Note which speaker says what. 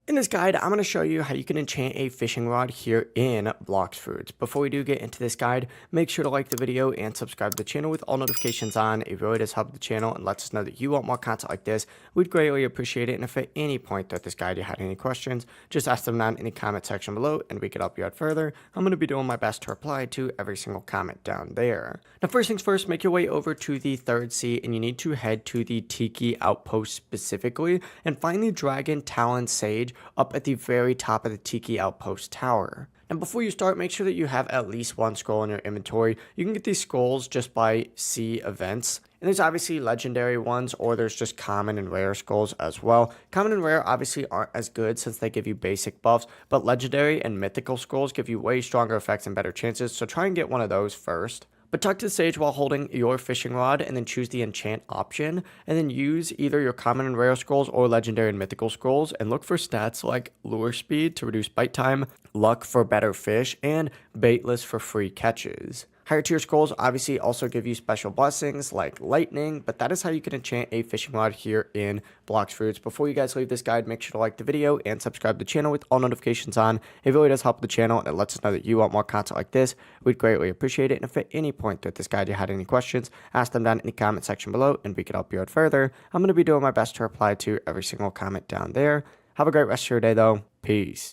Speaker 1: In this guide, I'm going to show you how you can enchant a fishing rod here in Blox Foods. Before we do get into this guide, make sure to like the video and subscribe to the channel with all notifications on. It really does help the channel and lets us know that you want more content like this. We'd greatly appreciate it. And if at any point throughout this guide you had any questions, just ask them down in the comment section below and we could help you out further. I'm going to be doing my best to reply to every single comment down there. Now, first things first, make your way over to the third sea and you need to head to the Tiki Outpost specifically and find the Dragon Talon Sage up at the very top of the Tiki Outpost tower. And before you start, make sure that you have at least one scroll in your inventory. You can get these scrolls just by sea events. And there's obviously legendary ones, or there's just common and rare scrolls as well. Common and rare obviously aren't as good since they give you basic buffs, but legendary and mythical scrolls give you way stronger effects and better chances, so try and get one of those first. But talk to the sage while holding your fishing rod and then choose the enchant option and then use either your common and rare scrolls or legendary and mythical scrolls and look for stats like lure speed to reduce bite time, luck for better fish, and baitless for free catches. Higher tier scrolls obviously also give you special blessings like lightning, but that is how you can enchant a fishing rod here in Blox Foods. Before you guys leave this guide, make sure to like the video and subscribe to the channel with all notifications on. It really does help the channel and it lets us know that you want more content like this. We'd greatly appreciate it. And if at any point throughout this guide you had any questions, ask them down in the comment section below and we could help you out further. I'm going to be doing my best to reply to every single comment down there. Have a great rest of your day though. Peace.